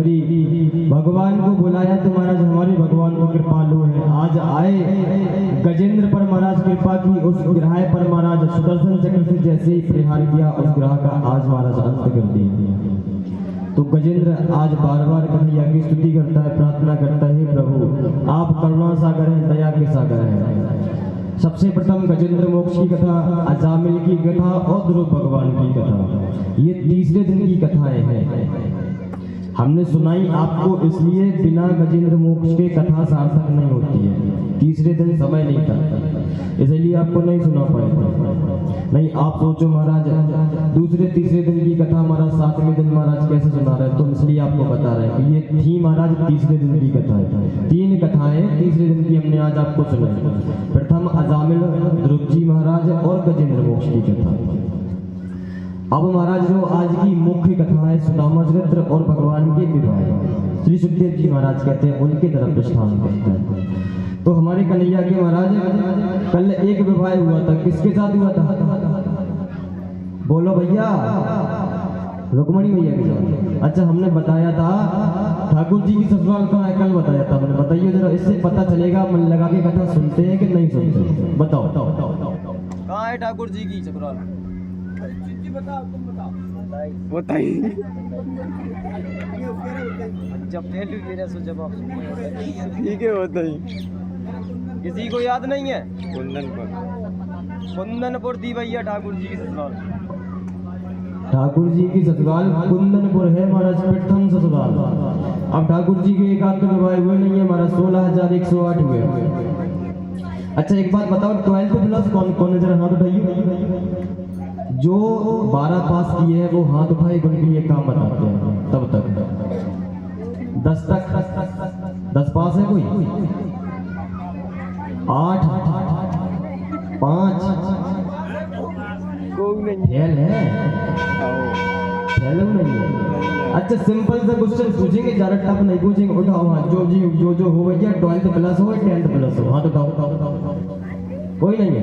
करी, भगवान को बुलाया तो महाराज हमारे भगवान को कृपालु है। आज आए गजेंद्र पर महाराज कृपा की, उस ग्रह पर महाराज सुदर्शन चक्र से जैसे ही प्रहार किया उस ग्रह का आज महाराज अंत कर दिया। तो गजेंद्र आज बार बार कन्हैया की स्तुति करता है, प्रार्थना करता है, प्रभु आप करुणा सागर हैं, दया के सागर हैं। सबसे प्रथम गजेंद्र मोक्ष की कथा, अजामिल की कथा और ध्रुव भगवान की कथा, ये तीसरे दिन की कथाएं हैं। हमने सुनाई आपको इसलिए, बिना गजेंद्र मोक्ष के कथा सार्थक नहीं होती है। तीसरे दिन समय नहीं था इसलिए आपको नहीं सुना पाए। नहीं आप सोचो महाराज दूसरे तीसरे दिन की कथा महाराज सातवें दिन महाराज कैसे सुना रहे, तो इसलिए आपको बता रहे हैं कि ये थी महाराज तीसरे दिन की कथा है। 3 कथाएं तीसरे दिन की हमने आज आपको सुनाई। प्रथम अजामिल, ध्रुव जी महाराज और गजेंद्र मोक्ष की कथा। अब महाराज जो आज की मुख्य कथा है सुदामा चरित्र और भगवान के विवाह, श्री सुखदेव जी महाराज कहते हैं उनके तरफ प्रस्थान करते हैं। तो हमारे कन्हैया के महाराज कल एक विवाह हुआ था, किसके साथ हुआ था? बोलो भैया, रुक्मणी मैया के साथ। अच्छा हमने बताया था ठाकुर जी की ससुराल कहाँ है, कल बताया था हमने। बताइए जरा, इससे पता चलेगा मन लगा के कथा सुनते हैं कि नहीं सुनते। बताओ कहाँ है ठाकुर जी की ससुराल? बताओ, तुम बताओ। बताइए जब पहले मेरा सो जवाब ठीक है बताइए। किसी को याद नहीं है? कुंदनपुर दी भैया ठाकुर जी की ससुराल। ठाकुर जी की ससुराल कुंदनपुर है महाराज, प्रथम ससुराल। अब ठाकुर जी के एक आध विवाह हुए नहीं है महाराज, 16,108 हुए। अच्छा एक बात बताओ, 12th प्लस कौन कौन है? जरा हाथ उठाइए। जो 12 पास किए हैं वो हाथ उठाए, उनके लिए काम बताते हैं। तब तक 10 तक 10 पास है कोई? 8 5 फेल है, फेल नहीं है। अच्छा सिंपल सा क्वेश्चन पूछेंगे, ज्यादा टफ नहीं पूछेंगे। उठाओ हाथ जो हो भैया, 12th प्लस हो 10th प्लस हो, हाथ उठाओ। कोई नहीं है?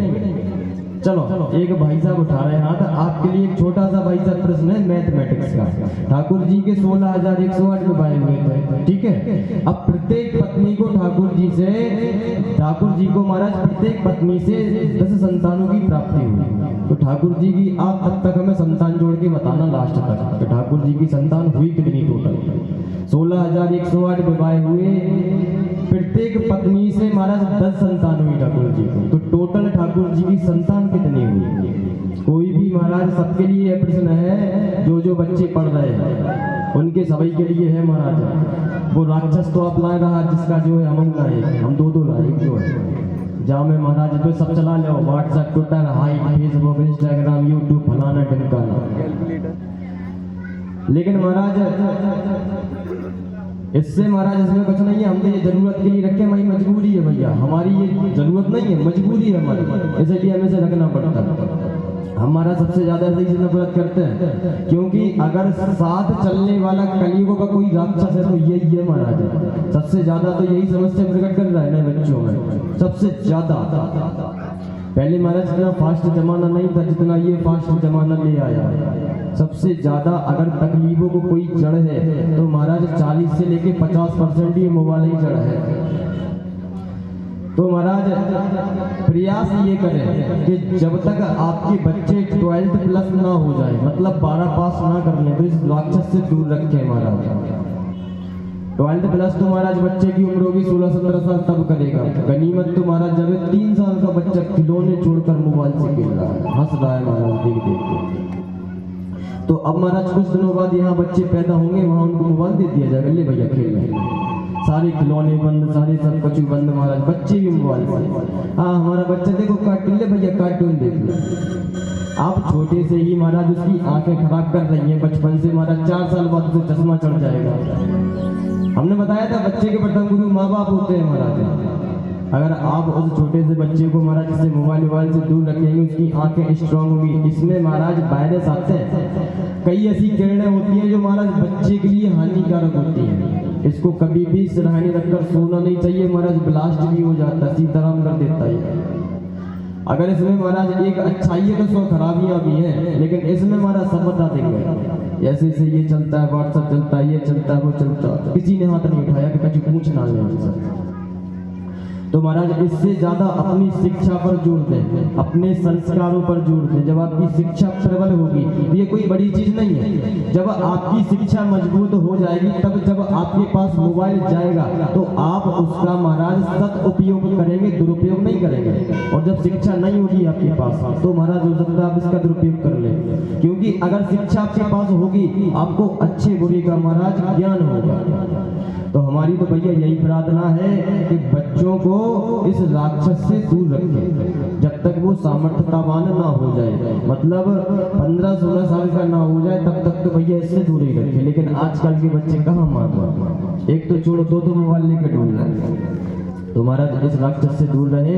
चलो एक भाई साहब उठा रहे हैं हाथ। आपके लिए एक छोटा सा भाई साहब प्रश्न है मैथमेटिक्स का। ठाकुर जी के 16,108 विवाह हुए थे, ठीक है। अब प्रत्येक पत्नी को ठाकुर जी को महाराज प्रत्येक पत्नी से 10 संतानों की प्राप्ति हुई। तो ठाकुर जी की आप तब तक हमें संतान जोड़ के बताना लास्ट तक, तो ठाकुर जी की संतान हुई कितनी टोटल? 16,108 विवाह हुए, प्रत्येक पत्नी से महाराज 10 संतान हुई ठाकुर जी को। तो टोटल ठाकुर जी की संतान कितनी हुई? कोई भी महाराज, सबके लिए यह प्रश्न है, जो बच्चे पढ़ रहे हैं उनके सभी के लिए है महाराज। वो राक्षस तो आप लाए रहा, जिसका जो है हम लाए, हम 2 लाए, जो है जहाँ में महाराज तो सब चला लो, व्हाट्सएप, ट्विटर, हाई, फेसबुक, इंस्टाग्राम, यूट्यूब, फलाना ढिमकाना। लेकिन महाराज इससे महाराज इसमें कुछ नहीं है, हम तो ये जरूरत के लिए रखे, हमारी मजबूरी है भैया, हमारी ये जरूरत नहीं है, मजबूरी है हमारी, इसलिए हमें से रखना पड़ता है। हमारा सबसे ज्यादा इसी से नफरत करते हैं, क्योंकि अगर साथ चलने वाला कलयुग का कोई राक्षस है तो यही है महाराज। सबसे ज्यादा तो यही समस्या प्रकट कर रहा है ना बच्चों में, सबसे ज्यादा। पहले महाराज इतना फास्ट जमाना नहीं था जितना ये फास्ट जमाना ले आया। सबसे ज्यादा अगर तकलीफों को कोई जड़ है तो महाराज 40 से लेके 50% ये मोबाइल ही जड़ है। तो महाराज प्रयास ये करें कि जब तक आपके बच्चे 12th प्लस ना हो जाए, मतलब 12 पास ना कर ले, तो इस राक्षस से दूर रखें महाराज। 12th प्लस तो महाराज बच्चे की उम्र होगी 16-17 साल, तब करेगा। गनीमत तो महाराज जब 3 साल का बच्चा खिलौने छोड़कर मोबाइल से खेल रहा है, हंस रहा है महाराज देख के। तो अब महाराज कुछ दिनों बाद यहाँ बच्चे पैदा होंगे, वहाँ उनको मोबाइल दे दिया जाएगा, ले भैया खेल रहे, सारे खिलौने बंद, सारे सब कुछ बंद महाराज, बच्चे भी मोबाइल से। हाँ हमारा बच्चा देखो कार्टून, ले भैया कार्टून देख लो। आप छोटे से ही महाराज उसकी आंखें खराब कर रही हैं, बचपन से महाराज 4 साल बाद उसे चश्मा चढ़ जाएगा। हमने बताया था बच्चे के प्रथम गुरु माँ बाप होते हैं महाराज। अगर आप उस छोटे से बच्चे को महाराज से मोबाइल से दूर रखेंगे, उसकी आंखें स्ट्रांग होगी। इसमें महाराज वायरस आते हैं, कई ऐसी किरणें होती हैं जो महाराज बच्चे के लिए हानिकारक होती हैं। इसको कभी भी सिरहानी रखकर सोना नहीं चाहिए महाराज, ब्लास्ट भी हो जाता है, सीताराम कर देता है। अगर इसमें महाराज एक अच्छाई है तो 100 खराबियां भी हैं, लेकिन इसमें महाराज सब बता देंगे। ऐसे से ये चलता है, व्हाट्सएप चलता है, ये चलता है, वो चलता है, किसी ने हाथ नहीं उठाया कि कुछ पूछ ना ले हमसे। तो महाराज इससे ज्यादा अपनी शिक्षा पर जोर दें, अपने संस्कारों पर जोर दें। जब आपकी शिक्षा प्रबल होगी, ये कोई बड़ी चीज नहीं है, जब आपकी शिक्षा मजबूत हो जाएगी, तब जब आपके पास मोबाइल जाएगा तो आप उसका महाराज सद उपयोग करेंगे, दुरुपयोग नहीं करेंगे। और जब शिक्षा नहीं होगी आपके पास तो महाराज हो सकता है आप इसका दुरुपयोग कर लें, क्योंकि अगर शिक्षा आपके पास होगी आपको अच्छे बुरे का महाराज ज्ञान होगा। तो हमारी तो भैया यही प्रार्थना है कि बच्चों को इस राक्षस से दूर रखें, जब तक वो सामर्थ्यवान ना हो जाए, मतलब 15-16 साल का ना हो जाए तब तक तो भैया इससे दूर ही रखें। लेकिन आजकल के बच्चे कहाँ मानते, एक तो छोड़ो, दो मोबाइल लेकर ढूंढ रहे। तो महाराज इस राक्षस से दूर रहे।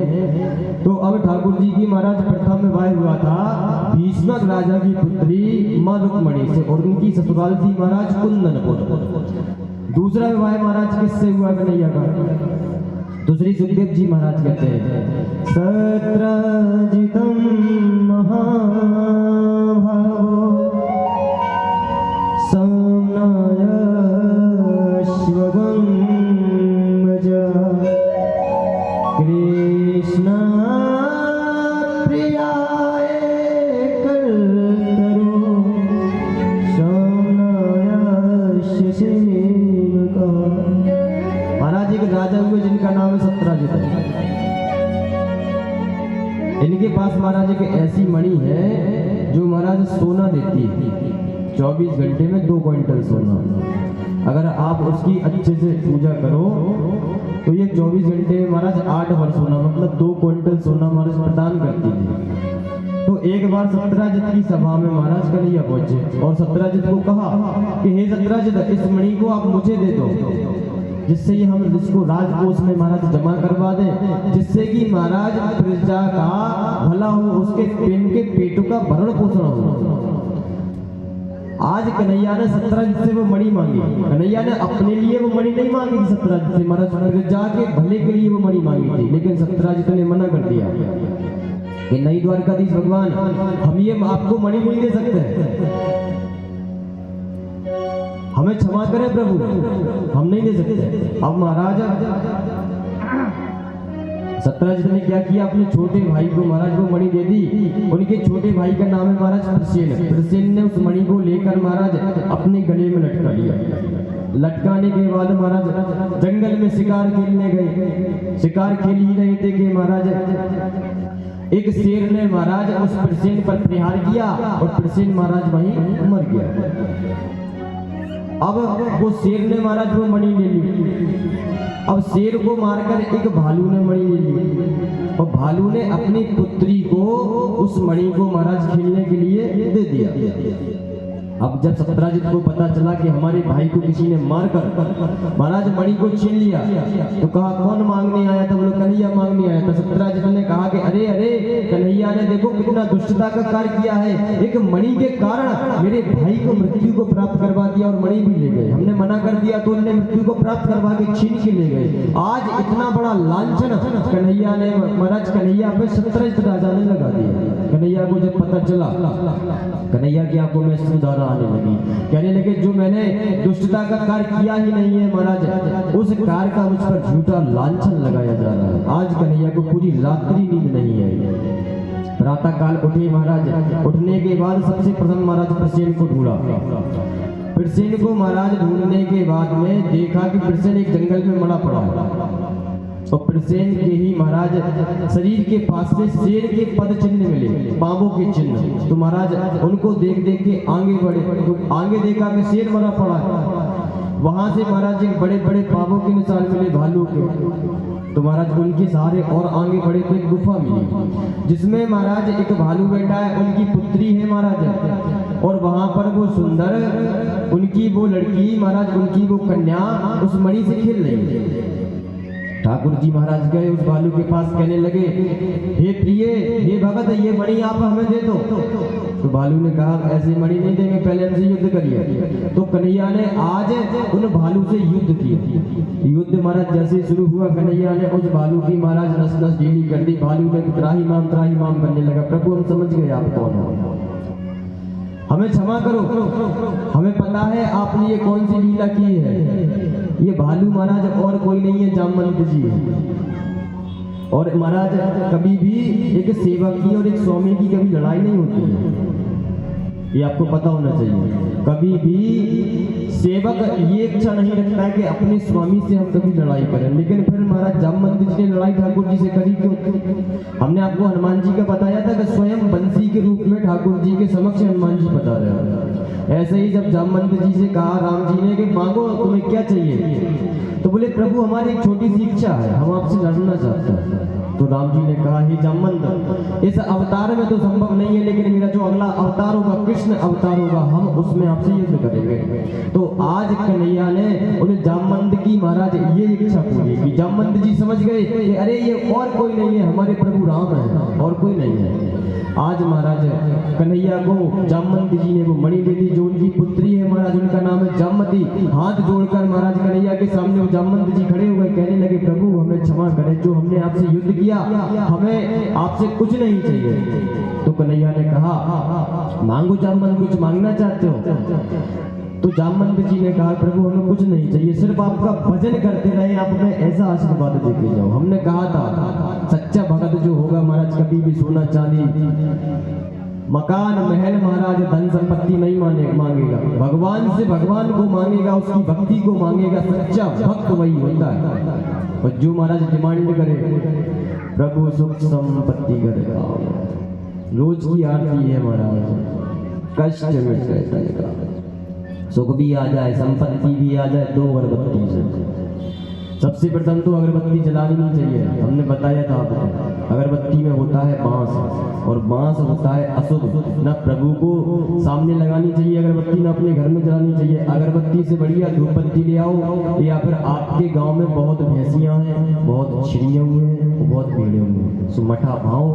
तो अब ठाकुर जी की महाराज प्रथम विवाह हुआ था भीष्मक राजा की पुत्री मां रुक्मणी से, और उनकी ससुराल थी महाराज कुंदनपुर। दूसरा विवाह महाराज किससे हुआ कन्हैया का? दूसरी सुखदेव जी महाराज कहते हैं, सत्रजितम महाभावो साम्नाय शिवगं वजा कृष्ण प्रियाय कल्तरो साम्नाय शिशिका। महाराज एक राजा हुए जिनका नाम है सत्रजित। इनके पास महाराज एक ऐसी मणि है जो महाराज सोना देती है, 24 घंटे में 2 क्विंटल सोना। अगर आप उसकी अच्छे से पूजा करो तो ये 24 घंटे में महाराज 8 भर सोना, मतलब 2 क्विंटल सोना महाराज प्रदान करती थी। तो एक बार सत्रजित की सभा में महाराज कन्हैया पहुंचे और सत्रजित को कहा कि हे सत्रजित, इस मणि को आप मुझे दे दो, जिससे ये हम इसको राजकोष में महाराज जमा करवा दें, जिससे कि महाराज प्रजा का भला हो, उसके इनके पेटों का भरण पोषण हो। आज कन्हैया ने सत्रजित से वो मणि मांगी। कन्हैया ने अपने लिए वो मणि नहीं मांगी थी सत्रजित से, महाराज प्रजा के भले के लिए वो मणि मांगी थी, लेकिन सत्रजित ने मना कर दिया कि नहीं द्वारकाधीश भगवान, हम ये आपको मणि नहीं दे सकते, हमें क्षमा करें प्रभु, हम नहीं दे सकते। अब महाराज सत्रजित ने क्या किया, अपने छोटे भाई को महाराज को मणि दे दी। उनके छोटे भाई का नाम है महाराज प्रसेन। प्रसेन ने उस मणि को लेकर महाराज अपने गले में लटका लिया। लटकाने के बाद महाराज जंगल में शिकार खेलने गए। शिकार खेल ही रहे थे कि महाराज एक शेर ने महाराज उस प्रसेन पर प्रहार किया और प्रसेन महाराज वहीं मर गया। अब वो शेर ने महाराज वो मणि ले ली। अब शेर को मारकर एक भालू ने मणि ले ली और भालू ने अपनी पुत्री को उस मणि को महाराज खेलने के लिए दे दिया। अब जब सत्रजित को पता चला कि हमारे भाई को किसी ने मारकर महाराज मणि को छीन लिया, तो कहा कौन मांगने आया था? बोले कन्हैया मांगने आया था। सत्रजित ने कहा कि अरे अरे, कन्हैया ने देखो कितना दुष्टता का कार्य किया है, एक मणि के कारण मेरे भाई को मृत्यु को प्राप्त करवा दिया और मणि भी ले गए। हमने मना कर दिया तो उन्होंने मृत्यु को प्राप्त करवा के छीन के ले गए। आज इतना बड़ा लांछन कन्हैया ने महाराज कन्हैया पे सत्रजित राजा ने लगा दिया। कन्हैया को जब पता चला, कन्हैया की आंखों में सुधार आने लगी, कहने लगे जो मैंने दुष्टता का कार्य किया ही नहीं है महाराज, उस कार्य का मुझ पर झूठा लांछन लगाया जा रहा है। आज कन्हैया को पूरी रात्रि नींद नहीं है। प्रातः काल उठे महाराज, उठने के बाद सबसे प्रथम महाराज प्रसेन को ढूंढा। प्रसेन को महाराज ढूंढने के बाद में देखा कि प्रसेन एक जंगल में मरा पड़ा है और प्रसेन के ही महाराज शरीर के पास से शेर के पद चिन्ह मिले, पांवों के चिन्ह। तो महाराज उनको देख देख के आगे बढ़े, तो आगे देखा कि शेर मरा पड़ा है। वहां से महाराज एक बड़े बड़े पांवों के निशान मिले भालू के। तो महाराज उनके सहारे और आगे बढ़े तो एक गुफा मिली जिसमें महाराज एक भालू बैठा है, उनकी पुत्री है महाराज, और वहां पर वो सुंदर उनकी वो लड़की महाराज, उनकी वो कन्या उस मणि से खेल रही है। ठाकुर जी महाराज गए उस भालू के पास, कहने लगे हे प्रिय, हे भगत, ये मणि आप हमें दे दो। तो भालू ने कहा ऐसी मणि नहीं देंगे, पहले हमसे युद्ध करिए। तो कन्हैया ने आज उन भालू से युद्ध किया। युद्ध महाराज जैसे शुरू हुआ, कन्हैया ने उस भालू की महाराज नस नस ढीली कर दी। भालू ने त्राही माम करने लगा, प्रभु हम समझ गए आप कौन हो, हमें क्षमा करो, हमें पता है आपने ये कौन सी लीला की है। ये भालू महाराज और कोई नहीं है, जामवंत जी है। और महाराज कभी भी एक सेवक की और एक स्वामी की कभी लड़ाई नहीं होती है, ये आपको पता होना चाहिए। कभी भी सेवक ये इच्छा नहीं रखता है कि अपने स्वामी से हम कभी लड़ाई करें। लेकिन फिर महाराज जामवंत जी ने लड़ाई ठाकुर जी से करी क्यों? हमने आपको हनुमान जी का बताया था कि स्वयं बंसी के रूप में ठाकुर जी के समक्ष हनुमान जी बता रहे हैं। ऐसे ही जब जामवंत जी से कहा राम जी ने कि मांगो तुम्हें क्या चाहिए, तो बोले प्रभु हमारी एक छोटी सी इच्छा है, हम आपसे लड़ना चाहते हैं। तो राम जी ने कहा हे जामवंत, इस अवतार में तो संभव नहीं है, लेकिन मेरा जो अगला अवतार होगा, कृष्ण अवतार होगा, हम उसमें आपसे युद्ध करेंगे। तो आज कन्हैया ने उन्हें जामवंत की महाराज ये इच्छा पूरी की। जामवंत जी समझ गए कि अरे ये और कोई नहीं है, हमारे प्रभु राम है, और कोई नहीं है। आज महाराज कन्हैया को जामवंत जी ने वो मणि दे दी, जो उनकी पुत्री है महाराज, उनका नाम है जामवती। हाथ जोड़कर महाराज कन्हैया के सामने वो जामवंत जी खड़े हुए, कहने लगे प्रभु हमें क्षमा करें, जो हमने आपसे युद्ध किया, हमें आपसे कुछ नहीं चाहिए। तो कन्हैया ने कहा मांगो जामवंत, कुछ मांगना चाहते हो? तो जामवंत जी ने कहा प्रभु हमें कुछ नहीं चाहिए, सिर्फ आपका भजन करते रहे, आप हमें ऐसा आशीर्वाद देके जाओ। हमने कहा था सच्चा भगत जो होगा महाराज कभी भी सोना चांदी मकान महल महाराज धन संपत्ति नहीं मांगेगा, भगवान से भगवान को मांगेगा, उसकी भक्ति को मांगेगा। सच्चा भक्त वही होता है। और जो महाराज डिमांड करे प्रभु सुख संपत्ति करेगा, रोज की आरती है महाराज, कष्ट मिट जाएगा, सुख भी आ जाए संपत्ति भी आ जाए, दो अगरबत्ती से। सबसे प्रथम तो अगरबत्ती जलानी नहीं चाहिए, हमने बताया था आपको। अगरबत्ती में होता है बांस, और बांस होता है अशुभ, न प्रभु को सामने लगानी चाहिए अगरबत्ती, न अपने घर में जलानी चाहिए। अगरबत्ती से बढ़िया धूप बत्ती ले आओ, या फिर आपके गांव में बहुत भैंसियां हैं, बहुत छिड़िए हुए हैं, बहुत भीड़े हुए हैं, सो मठा भाओ,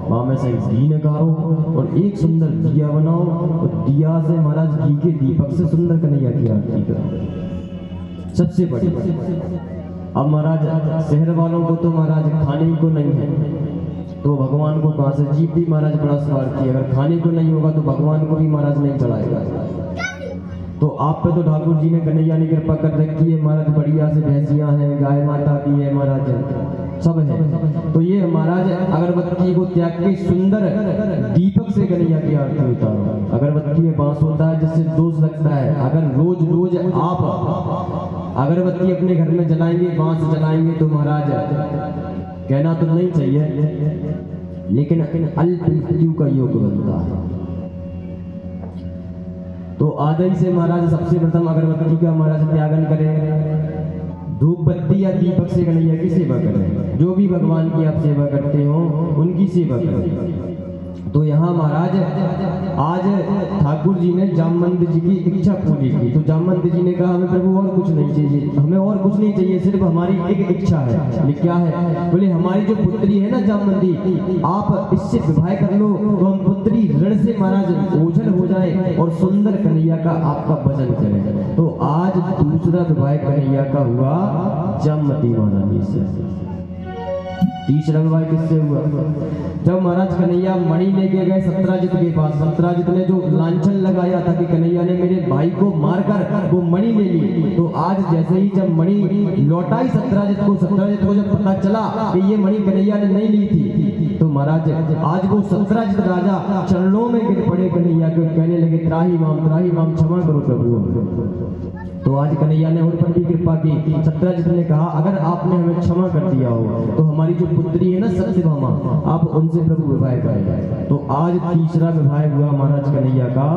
वहाँ में से घी निकालो और एक सुंदर दिया बनाओ, और दिया से महाराज घी के दीपक से सुंदर कन्हैया की आरती करो, सबसे बड़ी। अब महाराज शहर वालों को तो महाराज खाने ही को नहीं है, तो भगवान को कहाँ से? जीव भी महाराज बड़ा स्वार्थी है, अगर खाने को नहीं होगा तो भगवान को भी महाराज नहीं चढ़ाएगा। तो आप पे तो ठाकुर जी ने कन्हैया ने कृपा कर रखी है महाराज, बढ़िया से भैंसियां हैं, गाय माता भी है महाराज, सब है। तो ये महाराज अगरबत्ती को त्याग के सुंदर दीपक से कन्हैया की आरती उतारो। अगरबत्ती में बांस होता है जिससे दोष लगता है। अगर रोज रोज आप अगरबत्ती अपने घर में जलाएंगे, बांस जलाएंगे, तो महाराज कहना तो नहीं चाहिए, लेकिन अल्प मृत्यु का योग बनता है। तो आदि से महाराज सबसे प्रथम अगरबत्ती का महाराज त्यागन करें, धूप बत्ती या दीपक से कन्हैया की सेवा करें। जो भी भगवान की आप सेवा करते हो उनकी सेवा करें। तो यहाँ महाराज आज ठाकुर जी ने जामवंत जी की इच्छा पूरी की। तो जामवंत जी ने कहा हमें प्रभु और कुछ नहीं चाहिए, हमें और कुछ नहीं चाहिए, सिर्फ हमारी एक इच्छा है। क्या है? बोले हमारी जो पुत्री है ना जामवंती, आप इससे विवाह कर लो तो हम पुत्री ऋण से महाराज ओझल हो जाए और सुंदर कन्हैया का आपका भजन करें। तो आज दूसरा विवाह कन्हैया का हुआ जामवती महारानी से। तीसरा विवाह किससे हुआ? जब महाराज कन्हैया मणि लेके गए सत्राजित के पास, सत्राजित ने जो लांछन लगाया था कि कन्हैया ने मेरे भाई को मारकर वो मणि ले ली, तो आज जैसे ही जब मणि लौटाई सत्राजित को जब पता चला कि ये मणि कन्हैया ने नहीं ली थी, तो महाराज आज वो सत्राजित राजा चरणों में गिर पड़े कन्हैया को, कहने लगे त्राही माम क्षमा करो प्रभु। तो आज कन्हैया ने उन पर भी कृपा की। सत्राजित ने कहा अगर आपने हमें क्षमा कर दिया हो तो हमारी जो पुत्री है ना सत्यभामा, आप उनसे प्रभु विवाह करें। तो आज तीसरा विवाह हुआ महाराज कन्हैया का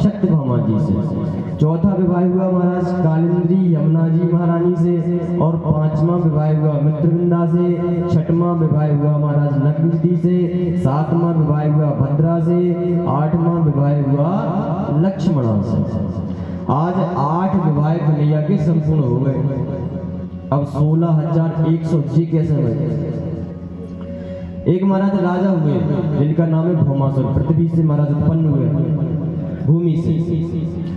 सत्यभामा जी से। चौथा विवाह हुआ महाराज कालिंदी यमुना जी महारानी से, और पांचवा विवाह हुआ मित्रविंदा से, छठवां विवाह हुआ महाराज नगविधि से, सातवां विवाह हुआ भद्रा से, आठवां विवाह हुआ लक्ष्मणा से। आज 8 विवाह कन्हैया के संपूर्ण हो गए। अब 16,100 जी कैसे बचे? एक महाराज राजा हुए जिनका नाम है भौमासुर। पृथ्वी से महाराज उत्पन्न हुए, भूमि से,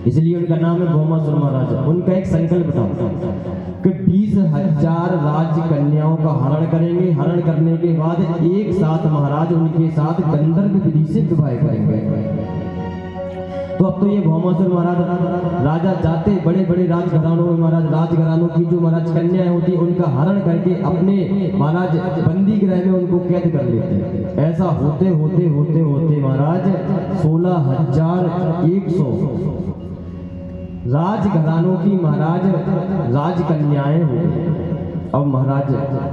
इसलिए उनका नाम है भौमासुर महाराज। उनका एक संकल्प था कि 20,000 राजकन्याओं का हरण करेंगे। हरण करने के बाद एक साथ महाराज उनके साथ गंधर्व विधि से विवाह करेंगे। तो अब तो ये भौमासुर महाराज राजा जाते बड़े बड़े राजघरानों में, महाराज राजघरानों की जो महाराज कन्याएं होती उनका हरण करके अपने महाराज बंदी गृह में उनको कैद कर लेते। ऐसा होते होते होते होते महाराज 16,100 राजघरानों की महाराज राजकन्याएं हो गई। अब महाराज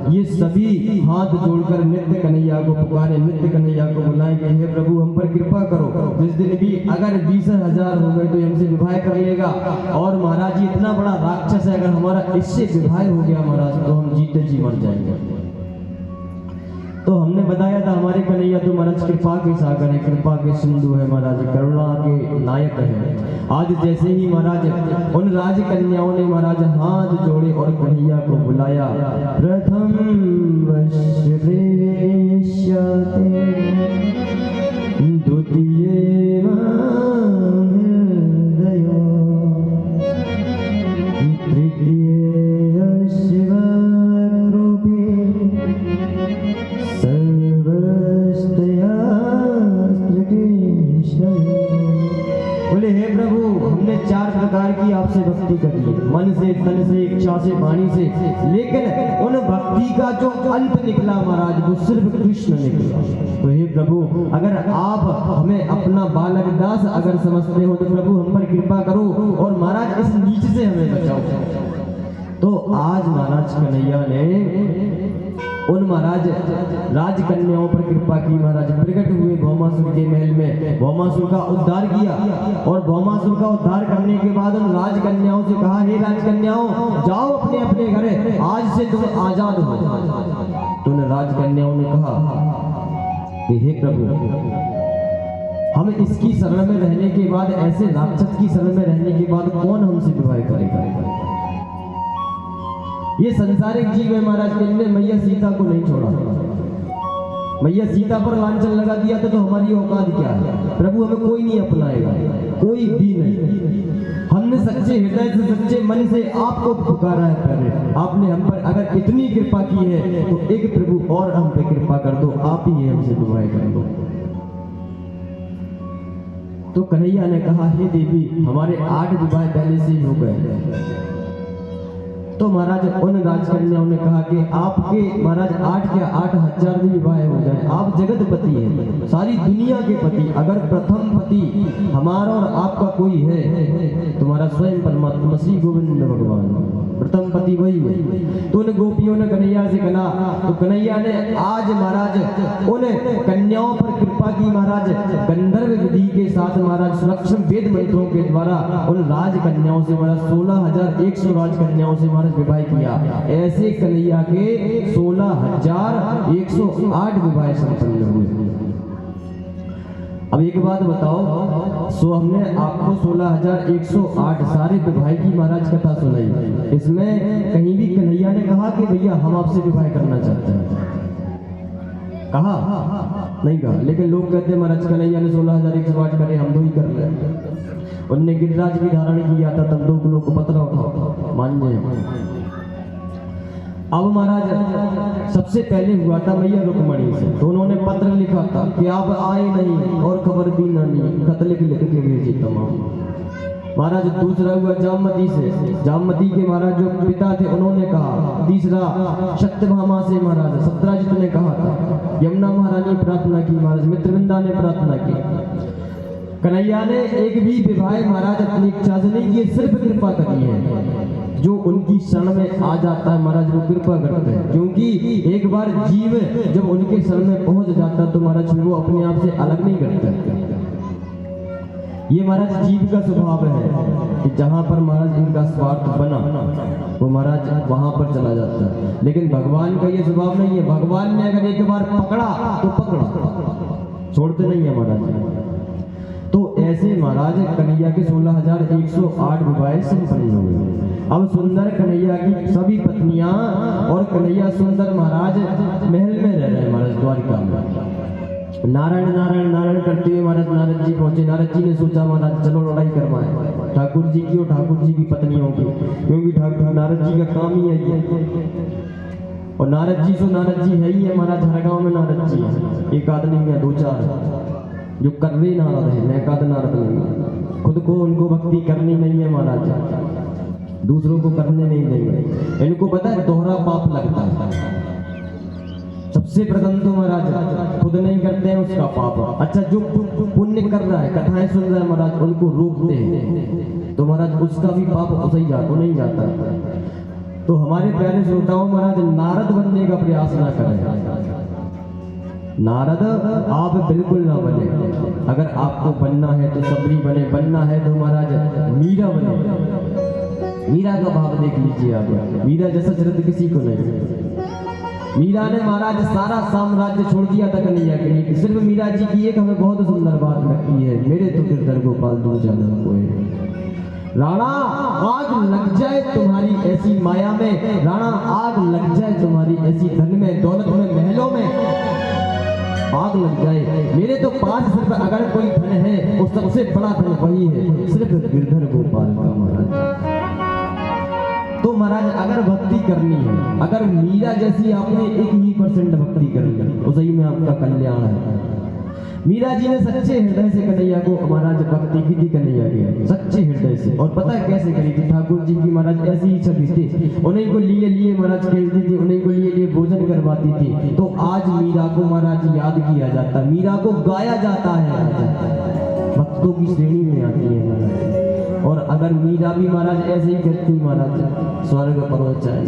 ये सभी हाथ जोड़कर नित्य कन्हैया को पुकारे, नित्य कन्हैया को बुलाएं कि हे प्रभु हम पर कृपा करो। जिस दिन भी अगर 20,000 हो गए तो हमसे विवाह कर लेगा, और महाराज ये इतना बड़ा राक्षस है, अगर हमारा इससे विवाह हो गया महाराज तो हम जीते जी मर जाएंगे। तो हमने बताया था हमारे कन्हैया तो महाराज कृपा के सागर है, कृपा के सिंधु है महाराज, करुणा के नायक है। आज जैसे ही महाराज उन राजकन्याओं ने महाराज हाथ जोड़े और कन्हैया को बुलाया, प्रथम वश्रेष्यते द्वितीये हृदयो तृतीये शिवरूपे बोले हे प्रभु हमने 4 प्रकार की आपसे भक्ति करी है, मन से, तन से, इच्छा से, वाणी से, लेकिन उन भक्ति का जो अंत निकला महाराज वो सिर्फ कृष्ण निकला। तो हे प्रभु अगर आप हमें अपना बालक दास अगर समझते हो तो प्रभु हम पर कृपा करो और महाराज इस नीच से हमें बचाओ। तो आज महाराज कन्हैया ने उन महाराज राजकन्याओं पर कृपा की, महाराज प्रकट हुए भौमासुर के महल में, भौमासुर का उद्धार किया। और भौमासुर का उद्धार करने के बाद उन राजकन्याओं से कहा, हे राजकन्याओं जाओ अपने अपने घर, आज से तुम आजाद हो। तो उन राजकन्याओं ने कहा कि हे प्रभु हम इसकी शरण में रहने के बाद, ऐसे राक्षस की शरण में रहने के बाद कौन हमसे विवाह करेगा? ये संसारिक जीव है महाराज, इनने मैया सीता को नहीं छोड़ा। मैया सीता पर लांछन लगा दिया तो हमारी औकात क्या है? प्रभु हमें कोई नहीं अपनाएगा, कोई भी नहीं। हमने सच्चे हृदय से, सच्चे मन से आपको पुकारा है। पहले आपने हम पर अगर इतनी कृपा की है तो एक प्रभु और हम पे कृपा कर दो, आप ही हमसे विवाह कर दो। तो कन्हैया ने कहा, हे देवी हमारे 8 विवाह पहले से ही हो गए। तो महाराज उन राजकन्याओं ने कहा कि आपके महाराज 8 क्या 8,000 भी विवाह हो जाए, आप जगतपति हैं, सारी दुनिया के पति। अगर प्रथम पति हमारा और आपका कोई है तो हमारा स्वयं परमात्मा श्री गोविंद भगवान प्रथम पति वही है। तो उन गोपियों ने कन्हैया से कहा, तो कन्हैया ने आज महाराज उन कन्याओं पर कृपा की, महाराज गंधर्व विधि के साथ महाराज सूक्ष्म वेद मंत्रों के द्वारा उन राजकन्याओं से महाराज 16,100 राजकन्याओं से महाराज विवाह किया। ऐसे कन्हैया के 16,108 विवाह संपन्न हुए। अब एक बात बताओ, सो हमने आपको 16,108 सारे विवाह की महाराज कथा सुनाई, इसमें कहीं भी कन्हैया ने कहा कि भैया हम आपसे विवाह करना चाहते हैं? कहा? नहीं कहा। लेकिन लोग कहते हैं महाराज कन्हैया ने 16,108 करे, हम 2 ही कर ले। उनने गिरिराज भी धारण किया था, तब 2 किलो को पतला उठा मान जाए। अब महाराज सबसे पहले हुआ था मैया रुक्मणी से, तो उन्होंने पत्र लिखा था कि आप आए नहीं और खबर भी नहीं, खत लिख के भेजी तमाम। महाराज दूसरा हुआ जामवती से, जामवती के महाराज जो पिता थे उन्होंने कहा। तीसरा सत्यभामा से महाराज सत्राजित ने कहा था। यमुना महारानी प्रार्थना की, महाराज मित्रविंदा ने प्रार्थना की। कन्हैया ने एक भी विवाह महाराज अपनी इच्छा से नहीं किए, सिर्फ कृपा करी है। जो उनकी शरण में आ जाता है महाराज वो कृपा करते हैं, क्योंकि एक बार जीव जब उनके शरण में पहुंच जाता है तो महाराज वो अपने आप से अलग नहीं करते। ये महाराज जीव का स्वभाव है कि जहां पर महाराज इनका स्वार्थ बना वो महाराज वहां पर चला जाता है। लेकिन भगवान का ये स्वभाव नहीं है। भगवान ने अगर एक बार पकड़ा तो पकड़ा, छोड़ते नहीं है महाराज। तो ऐसे महाराज कन्हैया के 16,108 विवाह संपन्न हुए। अब सुंदर कन्हैया की सभी पत्नियां और कन्हैया सुंदर महाराज महल में रह रहे हैं महाराज द्वारिका में। नारायण नारायण नारायण करते हुए महाराज नारद जी पहुंचे। नारद जी ने सोचा महाराज चलो लड़ाई करवाएं ठाकुर जी की और ठाकुर जी की पत्नियों की, क्योंकि ठाकुर नारद जी का काम ही है ये। और नारद जी सो नारद जी है ही है महाराज, हर गांव में नारद जी है, एक आदमी में दो चार जो कर्रे नारद है, नैकाद नारद नहीं। खुद को उनको भक्ति करनी नहीं है महाराज, दूसरों को करने नहीं देंगे। इनको पता है दोहरा पाप लगता है। सबसे प्रथम तो महाराज खुद नहीं करते हैं उसका पाप। अच्छा जो पुण्य कर रहा है, कथाएं सुन रहा है महाराज, उनको रोकते हैं तो महाराज उसका भी पाप उसे नहीं जाता। तो हमारे प्यारे श्रोताओं महाराज नारद बनने का प्रयास ना करें। नारद आप बिल्कुल ना बने। अगर आपको बनना है तो सबरी बने, बनना है तो महाराज मीरा बने। मीरा का भाव देख लीजिए आप, मीरा जैसा चरित्र किसी को नहीं। मीरा ने महाराज सारा साम्राज्य छोड़ दिया था कन्हैया के लिए। सिर्फ मीरा जी की एक हमें बहुत सुंदर बात लगती है, मेरे तो गिरधर गोपाल दूर जाना कोई। राणा आग लग जाए तुम्हारी ऐसी माया में, राणा आग लग जाए तुम्हारी ऐसी धन में, दौलत में, महलों में आग लग जाए। मेरे तो पास सिर्फ अगर कोई धन है वो सबसे बड़ा धन वही है, सिर्फ गिरधर गोपाल का महाराज। तो महाराज अगर भक्ति करनी है, अगर मीरा जैसी आपने 1% भक्ति करनी है, उसी में आपका कल्याण है। मीरा जी ने सच्चे हृदय से कन्हैया को महाराज भक्ति की थी, कन्हैया की सच्चे हृदय से। और पता है कैसे करी थी? ठाकुर जी की महाराज ऐसी ही छवि थी, उन्हीं को लिए महाराज खेलती थी, उन्हीं को लिए भोजन करवाती थी। तो आज मीरा को महाराज याद किया जाता, मीरा को गाया जाता है, भक्तों की श्रेणी में आती है महाराज। और अगर मीरा भी महाराज ऐसे ही कहती महाराज स्वर्ग परोचाए,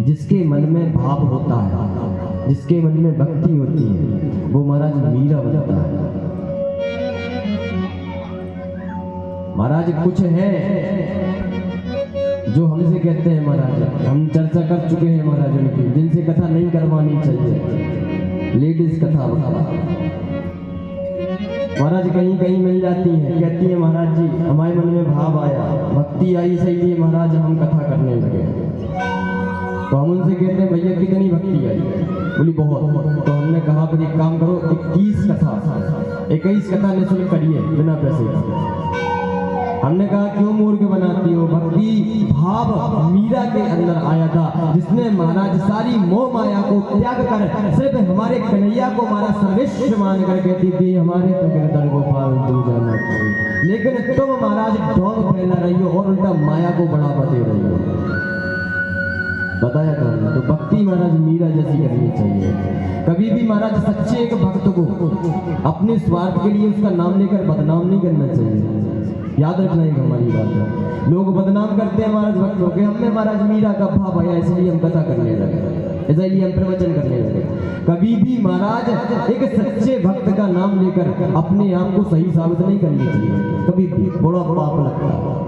जिसके मन में भाव होता है, जिसके मन में भक्ति होती है, वो महाराज मीरा बनता है। महाराज कुछ है जो हमसे कहते हैं महाराज, हम चर्चा कर चुके हैं महाराज उनकी, जिनसे कथा नहीं करवानी चाहिए, लेडीज कथा महाराज कहीं कहीं मिल जाती है, कहती है महाराज जी हमारे मन में भाव आया, भक्ति आई, सही है महाराज हम कथा करने लगे। तो हम उनसे कहते हैं भैया कितनी भक्ति आई? बोली बहुत। तो हमने कहा फिर एक काम करो 21 कथा निःशुल्क करिए बिना पैसे के। हमने कहा क्यों मूर्ख बनाती हो? भक्ति भाव मीरा के अंदर आया था, जिसने महाराज सारी मोह माया को त्याग कर सिर्फ हमारे कन्हैया को हमारा सर्वस्व मान कर कहती थी हमारे तो गिरधर गोपाल तू जाना चाहिए। लेकिन तुम महाराज ढोंग फैला रही हो और उल्टा माया को बढ़ावा दे रही हो। बताया था तो भक्ति महाराज मीरा जैसी करनी चाहिए। कभी भी महाराज सच्चे एक भक्त को अपने स्वार्थ के लिए उसका नाम लेकर बदनाम नहीं करना चाहिए। याद रखना एक हमारी बात है। लोग बदनाम करते हैं महाराज भक्तों के, हमें महाराज मीरा का भाव आया इसलिए हम कथा करने लगे, इसलिए हम प्रवचन करने लगे। कभी भी महाराज एक सच्चे भक्त का नाम लेकर अपने आप को सही साबित नहीं करनी चाहिए, कभी भी बड़ा पाप लगता है।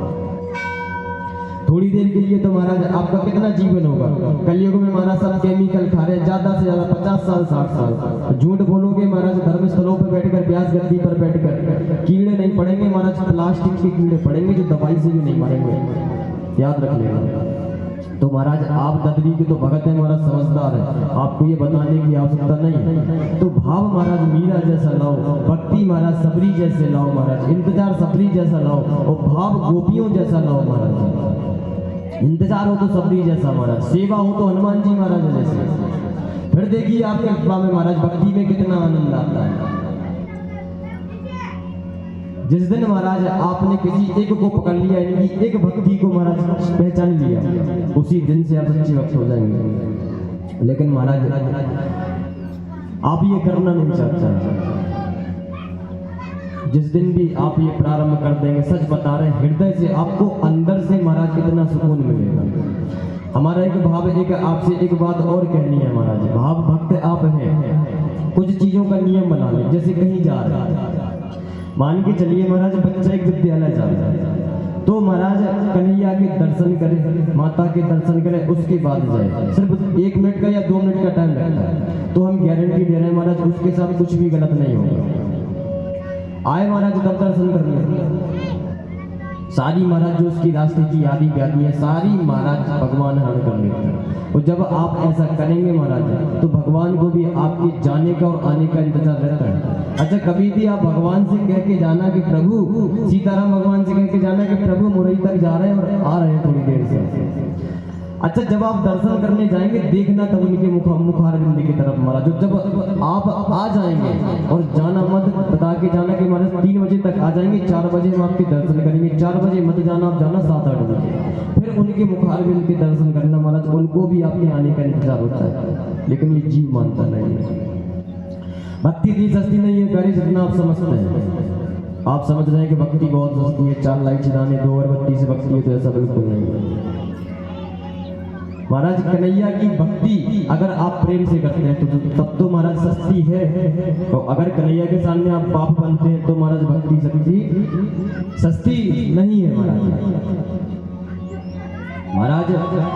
थोड़ी देर के लिए तो महाराज आपका कितना जीवन होगा? कलयुग में महाराज सब केमिकल खा रहे हैं, ज्यादा से ज्यादा 50 साल 60 साल। झूठ बोलोगे महाराज धर्म स्थलों पर बैठकर, व्यास गद्दी पर बैठकर, कीड़े नहीं पड़ेंगे महाराज, प्लास्टिक के कीड़े पड़ेंगे जो दवाई से भी नहीं मरेंगे, याद रख लेना। तो महाराज आप ददरी के तो भगत है महाराज, समझदार है, आपको ये बताने की आवश्यकता नहीं। तो भाव महाराज मीरा जैसा लाओ, भक्ति महाराज सबरी जैसे लाओ महाराज, इंतजार सबरी जैसा लाओ, और भाव गोपियों जैसा लाओ महाराज। इंतजार हो तो सबरी जैसा महाराज, सेवा हो तो हनुमान जी महाराज जैसे। फिर देखिए आपके कृपा में महाराज भक्ति में कितना आनंद आता है। जिस दिन महाराज आपने किसी एक को पकड़ लिया, इनकी एक भक्ति को महाराज पहचान लिया, उसी दिन से आप सच्चे भक्त हो जाएंगे। लेकिन महाराज आप ये करना नहीं चाहते। जिस दिन भी आप ये प्रारंभ कर देंगे, सच बता रहे हृदय से आपको अंदर से महाराज कितना सुकून मिलेगा। हमारा एक भाव, एक आपसे एक बात और कहनी है महाराज, भाव भक्त आप हैं, कुछ चीजों का नियम बना लें। जैसे कहीं जा रहे हैं, मान के चलिए महाराज बच्चा एक विद्यालय जा रहा है, तो महाराज कन्हैया के दर्शन करे, माता के दर्शन करे, उसके बाद जाए। सिर्फ 1 मिनट का या 2 मिनट का टाइम लगता है, तो हम गारंटी दे रहे हैं महाराज उसके साथ कुछ भी गलत नहीं होगा। आए महाराज तब दर्शन करने, सारी महाराज जो उसकी रास्ते की यादी व्याधि है सारी महाराज भगवान हरण कर लेते हैं। और जब आप ऐसा करेंगे महाराज तो भगवान को भी आपके जाने का और आने का इंतजार रहता है। अच्छा, कभी भी आप भगवान से कह के जाना कि प्रभु, सीताराम भगवान से कह के जाना कि प्रभु मुरई तक जा रहे हैं और आ रहे हैं थोड़ी देर से। अच्छा, जब आप दर्शन करने जाएंगे देखना तब उनके मुखारविंद की तरफ महाराज। जब आप आ जाएंगे और जाना मत बता के जाना कि महाराज 3 बजे तक आ जाएंगे, 4 बजे हम आपके दर्शन करेंगे। 4 बजे मत जाना, आप जाना 7-8 बजे। फिर उनके मुखारविंद के दर्शन करना महाराज। उनको भी आपके आने का इंतजार होता है, लेकिन ये जीव मानता नहीं है। भक्ति इतनी सस्ती नहीं है प्यारे जितना आप समझते हैं। आप समझ रहे हैं कि भक्ति बहुत सस्ती है, 4 लाइट चलाने 2 अगरबत्ती से भक्ति है, तो ऐसा बिल्कुल नहीं है महाराज। कन्हैया की भक्ति अगर आप प्रेम से करते हैं तो तब तो महाराज सस्ती है। तो अगर कन्हैया के सामने आप बाप बनते हैं तो महाराज भक्ति शक्ति सस्ती नहीं है महाराज।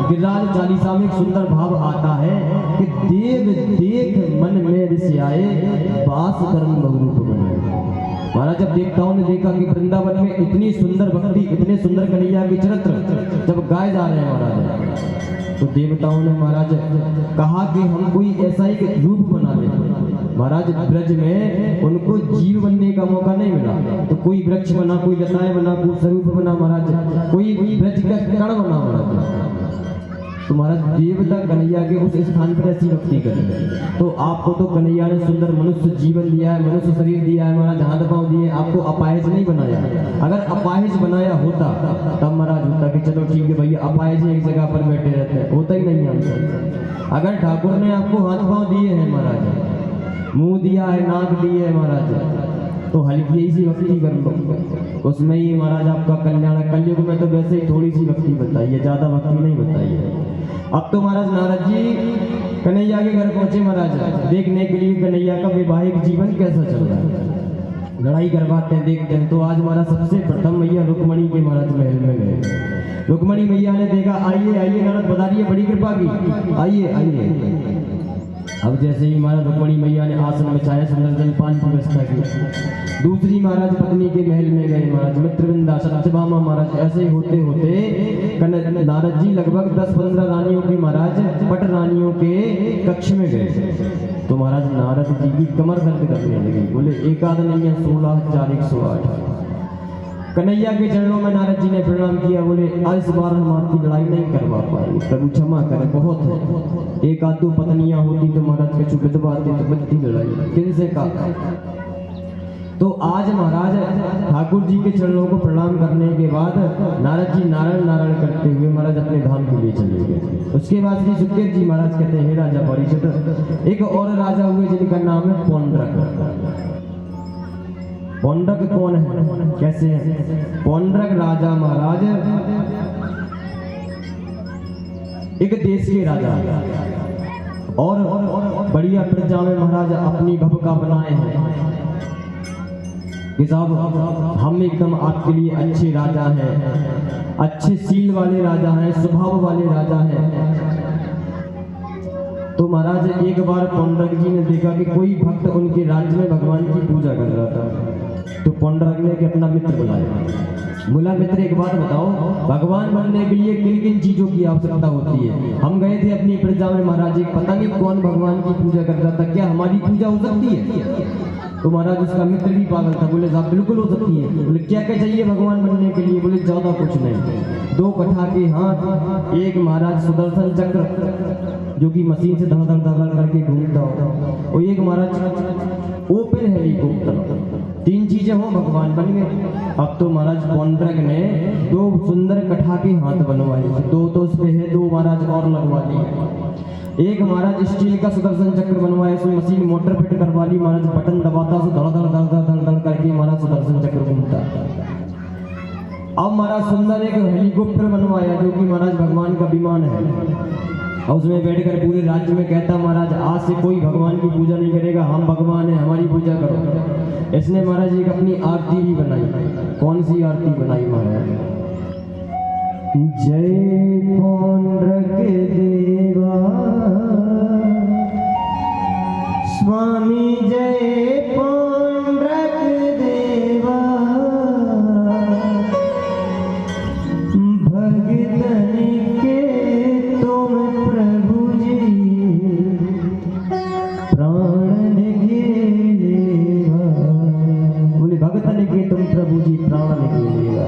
गिरिराज चालीसा में एक सुंदर भाव आता है कि देव देख मन में ऋषि आए, बास कर्म बहुरूप बनाए। महाराज, जब देवताओं ने देखा कि वृंदावन में इतनी सुंदर भक्ति, इतने सुंदर कन्हैया के चरित्र जब गाए जा रहे हैं महाराज, तो देवताओं ने महाराज कहा कि हम कोई ऐसा ही रूप बना ले। महाराज ब्रज में उनको जीव बनने का मौका नहीं मिला, तो कोई वृक्ष बना, कोई लताएं बना, कोई स्वरूप बना महाराज, कोई ब्रज का कण बना महाराज। तो महाराज देवता कन्हैया के उस स्थान पर ऐसी भक्ति करें। तो आपको तो कन्हैया ने सुंदर मनुष्य जीवन दिया है, मनुष्य शरीर दिया है महाराज, हाथ पांव दिए, आपको अपाहिज नहीं बनाया। अगर अपाहिज बनाया होता तब महाराज होता कि चलो ठीक है भैया अपाहिज एक जगह पर बैठे रहते हैं, होता ही नहीं हमसे। अगर ठाकुर ने आपको हाथ पांव दिए हैं महाराज, मुंह दिया है, नाक दी है महाराज, तो हल्की सी भक्ति कर लो, उसमें ही महाराज आपका कल्याण है। कलयुग में तो वैसे ही थोड़ी सी भक्ति बताइए, ज्यादा भक्ति नहीं बताइए। अब तो महाराज नारद जी कन्हैया के घर पहुंचे महाराज, देखने के लिए कन्हैया का वैवाहिक जीवन कैसा चल रहा है। लड़ाई करवाते हैं, देखते हैं। तो आज महाराज सबसे प्रथम मैया रुक्मणी के महाराज महल में गए। रुक्मणी मैया ने देखा, आइए आइए नारद बधाइए, बड़ी कृपा की, आइए आइए। अब जैसे ही महाराज रुक्मणी मैया ने आसन बिछाया, सुंदर जलपान की व्यवस्था की, दूसरी महाराज पत्नी के महल में गए महाराज। मित्रविंदा, सत्यभामा महाराज, ऐसे ही होते होते नारद जी लगभग 10-15 रानियों के महाराज पट रानियों के कक्ष में गए। तो महाराज नारद जी की कमर दर्द करने लगी, बोले एक आध नहीं है 16,408। कन्हैया के चरणों में नारद जी ने प्रणाम किया, बोले इस बार हम आपकी लड़ाई नहीं करवा पाएंगे, प्रभु क्षमा करें, बहुत है। एक आध 2 पत्नियां होती तो महाराज कछु विधवाते तो बचती लड़ाई, किनसे का। तो आज महाराज ठाकुर जी के चरणों को प्रणाम करने के बाद नारद जी नारायण नारायण करते हुए महाराज अपने धाम के लिए चले गए। उसके बाद श्री सुखदेव जी महाराज कहते हैं, हे राजा परीक्षित, एक और राजा हुए जिनका नाम है पौंड्रक। पौंड्रक कौन है, कैसे है? पौंड्रक राजा महाराज एक देश के राजा और बढ़िया प्रजा में महाराज अपनी भूमिका बनाए हैं कि साहब हम एकदम आपके लिए अच्छे राजा हैं, अच्छे सील वाले राजा हैं, स्वभाव वाले राजा हैं। तो महाराज एक बार पौंड्रक जी ने देखा कि कोई भक्त उनके राज्य में भगवान की पूजा कर रहा था। तो पौंड्रक ने अपना मित्र बुलाया, बोला मित्र एक बात बताओ, भगवान बनने के लिए किन किन चीजों की आवश्यकता होती है? हम गए थे अपनी प्रजा में महाराज, एक पता नहीं कौन भगवान की पूजा कर रहा था, क्या हमारी पूजा हो सकती है? तो महाराज उसका मित्र भी पागल था, बोले साहब बिल्कुल हो सकती है। बोले क्या क्या चाहिए भगवान बनने के लिए? बोले ज्यादा कुछ नहीं, 2 कठा के हाथ, एक महाराज सुदर्शन चक्र जो कि मशीन से धड़ धड़ धड़ करके घूमता हो, और एक महाराज ओपन हेलीकॉप्टर। 3 चीजें हो भगवान बन गए। अब तो महाराज पौंड्रक ने 2 सुंदर कठा के हाथ बनवाए, 2 तो उस पे है, 2 महाराज और लगवा दिए। एक महाराज स्टील का सुदर्शन चक्र बनवाया, इसमें मशीन मोटर फिट करवा ली, महाराज बटन दबाता तो धड़ धड़ धड़ धड़ धड़ करके महाराज सुदर्शन चक्र घूमता। अब महाराज सुंदर एक हेलीकॉप्टर बनवाया जो कि महाराज भगवान का विमान है, और उसमें बैठकर पूरे राज्य में कहता महाराज आज से कोई भगवान की पूजा नहीं करेगा, हम भगवान है, हमारी पूजा करो। इसने महाराज एक अपनी आरती भी बनाई। कौन सी आरती बनाई महाराज? जय पौंड्रक देवा स्वामी, जय पौंड्रक देवा भगतन के तुम प्रभु जी प्राण के लेवा। बोले भगतन के तुम प्रभु जी प्राण के लेवा।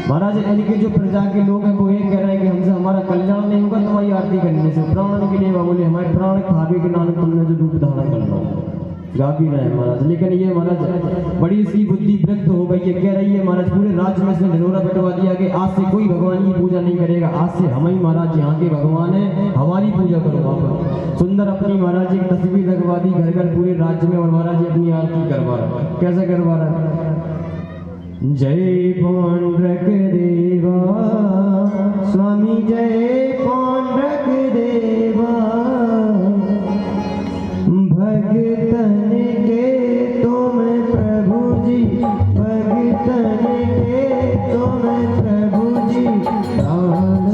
महाराज यानी कि जो प्रजा के लोग हैं वो ये कह रहे हैं कि हमसे हमारा कल्याण नहीं होगा तुम्हारी आरती करने से, प्राण के लेवा। बोले हमारे प्राण खावे के नानक तुमने जो रूप धारण कर लो, गा भी रहे हैं महाराज। लेकिन ये महाराज बड़ी इसकी बुद्धि विरक्त हो गई है, कह रही है महाराज पूरे राज्य में इसने ढिंढोरा पिटवा दिया कि आज से कोई भगवान की पूजा नहीं करेगा, आज से हम ही महाराज यहाँ के भगवान है, हमारी पूजा करो। वहाँ पर सुंदर अपनी महाराज एक तस्वीर लगवा दी घर घर पूरे राज्य में, और महाराज जी अपनी आरती करवा रहा है। कैसे करवा रहा है? जय पौंड्रक देवा स्वामी, जय पौंड्रक देवा, भगतन के तुम प्रभु जी, भगतन के तुम प्रभु जी प्राण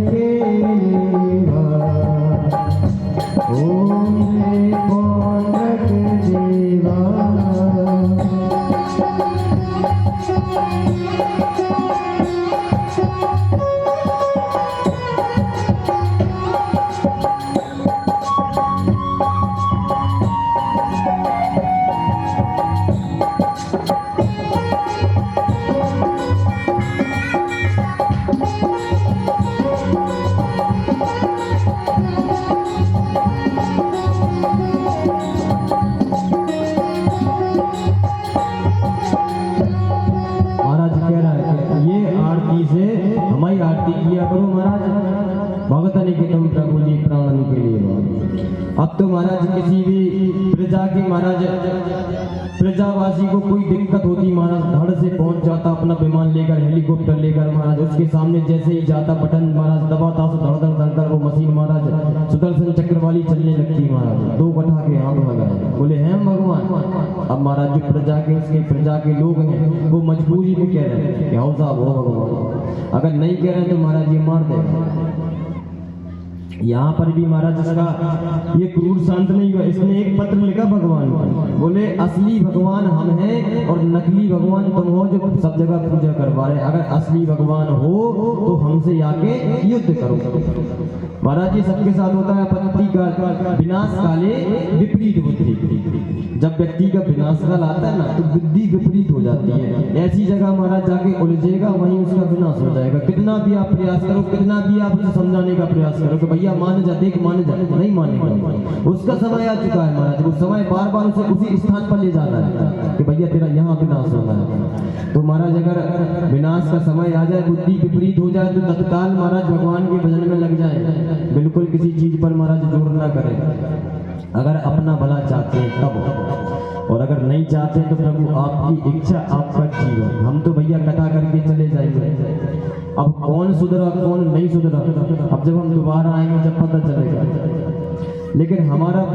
के लेवा। ओम जय पौंड्रक देवा। हमारी आरती किया करो महाराज, भगतन के तुम प्रभु जी प्राण के लिए। अब तो महाराज किसी भी प्रजा की महाराज प्रजावासी को कोई दिक्कत होती महाराज धड़ से पहुंच जाता अपना विमान लेकर, हेलीकॉप्टर लेकर महाराज, उसके सामने जैसे ही जाता बटन महाराज दबाता तो धड़ धड़ धड़ धड़ वो मशीन महाराज सुदर्शन चक्र वाली चलने लगती महाराज। दो कठा के हाथ लगाए, बोले हैं भगवान। अब महाराज जो प्रजा के उसके प्रजा के लोग हैं वो मजबूरी में कह रहे हैं कि आओ साहब हो भगवान, अगर नहीं कह रहे तो महाराज ये मार दे। यहाँ पर भी महाराज इसका ये क्रूर शांत नहीं हुआ, इसने एक पत्र लिखा भगवान को, बोले असली भगवान हम हैं और नकली भगवान तुम हो जो सब जगह पूजा करवा रहे। अगर असली भगवान हो तो हमसे आके युद्ध करो। महाराज ये सबके साथ होता है, पत्ती का विनाश काले विपरीत बुद्धि। जब व्यक्ति का विनाश काल आता है ना तो बुद्धि विपरीत हो जाती है। ऐसी जगह महाराज जाके उलझेगा, वहीं उसका विनाश हो जाएगा। कितना भी आप प्रयास करो, कितना भी आप उसे समझाने का प्रयास करो कि भैया मान जा, देख मान जा, नहीं मानेगा। उसका समय आ चुका है महाराज, वो समय बार बार उसे उसी स्थान पर ले जाना है कि भैया तेरा यहाँ विनाश होना है। तो महाराज अगर विनाश का समय आ जाए, बुद्धि विपरीत हो जाए तो तत्काल महाराज भगवान के भजन में लग जाए। बिल्कुल किसी चीज पर महाराज जोर ना करें। अगर अपना भला चाहते हैं तब, और अगर नहीं चाहते तो प्रभु आपकी इच्छा आपका जीवन। हम तो भैया कटा करके चले जाएंगे, अब कौन सुधरा कौन नहीं सुधरा अब जब हम दोबारा आएंगे जब पता चलेगा। लेकिन हमारा